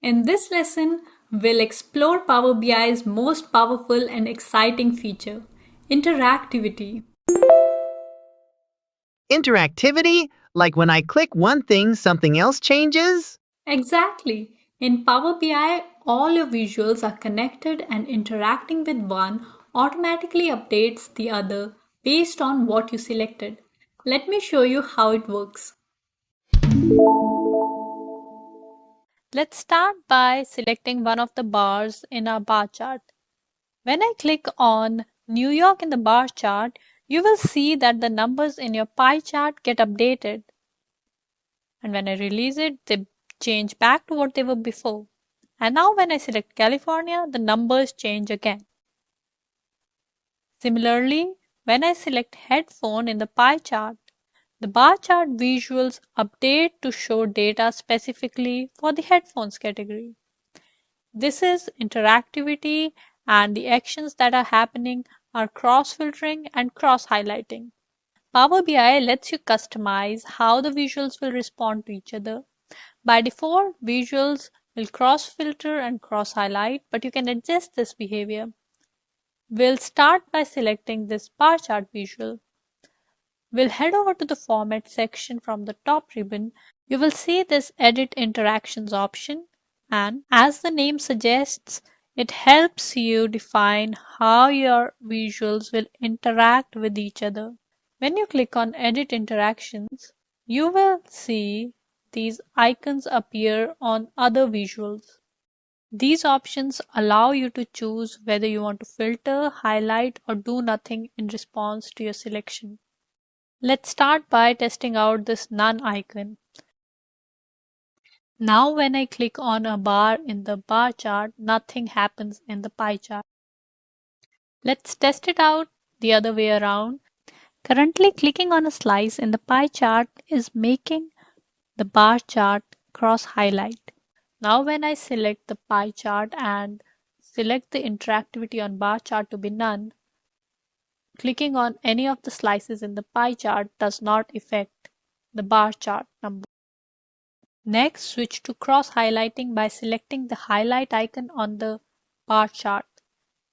In this lesson, we'll explore Power BI's most powerful and exciting feature, interactivity. Interactivity? Like when I click one thing, something else changes? Exactly. In Power BI, all your visuals are connected and interacting with one automatically updates the other based on what you selected. Let me show you how it works. Let's start by selecting one of the bars in our bar chart. When I click on New York in the bar chart, you will see that the numbers in your pie chart get updated. And when I release it, they change back to what they were before. And now when I select California, the numbers change again. Similarly, when I select headphone in the pie chart, the bar chart visuals update to show data specifically for the headphones category. This is interactivity, and the actions that are happening are cross-filtering and cross-highlighting. Power BI lets you customize how the visuals will respond to each other. By default, visuals will cross-filter and cross-highlight, but you can adjust this behavior. We'll start by selecting this bar chart visual. We'll head over to the Format section from the top ribbon. You will see this Edit Interactions option, and as the name suggests, it helps you define how your visuals will interact with each other. When you click on Edit Interactions, you will see these icons appear on other visuals. These options allow you to choose whether you want to filter, highlight, or do nothing in response to your selection. Let's start by testing out this None icon. Now when I click on a bar in the bar chart, nothing happens in the pie chart. Let's test it out the other way around. Currently, clicking on a slice in the pie chart is making the bar chart cross-highlight. Now when I select the pie chart and select the interactivity on bar chart to be none, clicking on any of the slices in the pie chart does not affect the bar chart number. Next, switch to cross-highlighting by selecting the highlight icon on the bar chart.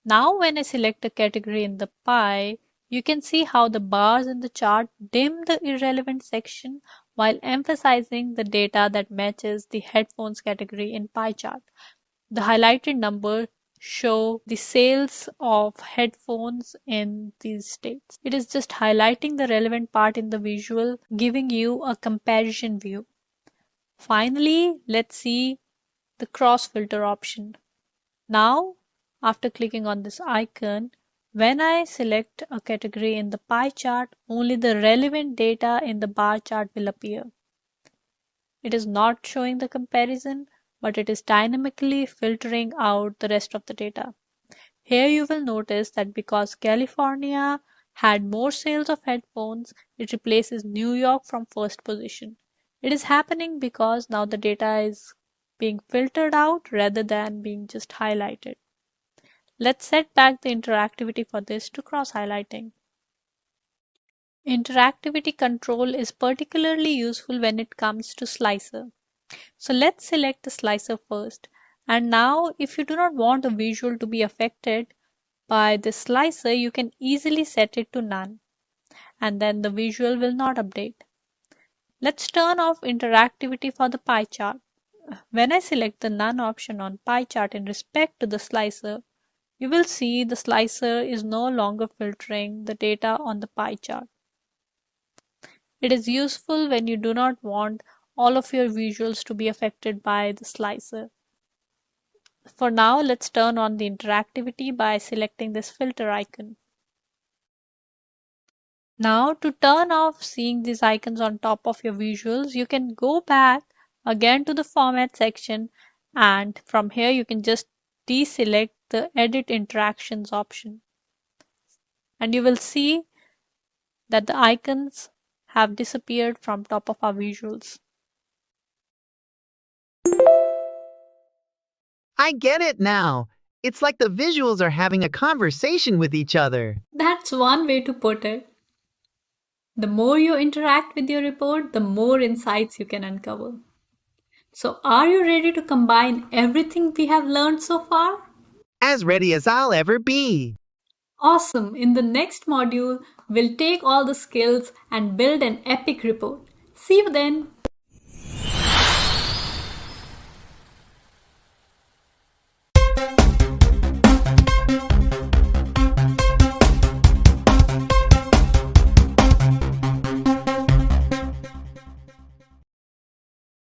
Now when I select a category in the pie, you can see how the bars in the chart dim the irrelevant section while emphasizing the data that matches the headphones category in pie chart. The highlighted numbers show the sales of headphones in these states. It is just highlighting the relevant part in the visual, giving you a comparison view. Finally, let's see the cross filter option. Now, after clicking on this icon, when I select a category in the pie chart, only the relevant data in the bar chart will appear. It is not showing the comparison, but it is dynamically filtering out the rest of the data. Here you will notice that because California had more sales of headphones, it replaces New York from first position. It is happening because now the data is being filtered out rather than being just highlighted. Let's set back the interactivity for this to cross-highlighting. Interactivity control is particularly useful when it comes to slicer. So let's select the slicer first. And now if you do not want a visual to be affected by the slicer, you can easily set it to none. And then the visual will not update. Let's turn off interactivity for the pie chart. When I select the none option on pie chart in respect to the slicer, you will see the slicer is no longer filtering the data on the pie chart. It is useful when you do not want all of your visuals to be affected by the slicer. For now, let's turn on the interactivity by selecting this filter icon. Now, to turn off seeing these icons on top of your visuals, you can go back again to the Format section, and from here you can just deselect the Edit Interactions option. And you will see that the icons have disappeared from top of our visuals. I get it now. It's like the visuals are having a conversation with each other. That's one way to put it. The more you interact with your report, the more insights you can uncover. So, are you ready to combine everything we have learned so far? As ready as I'll ever be. Awesome! In the next module, we'll take all the skills and build an epic report. See you then!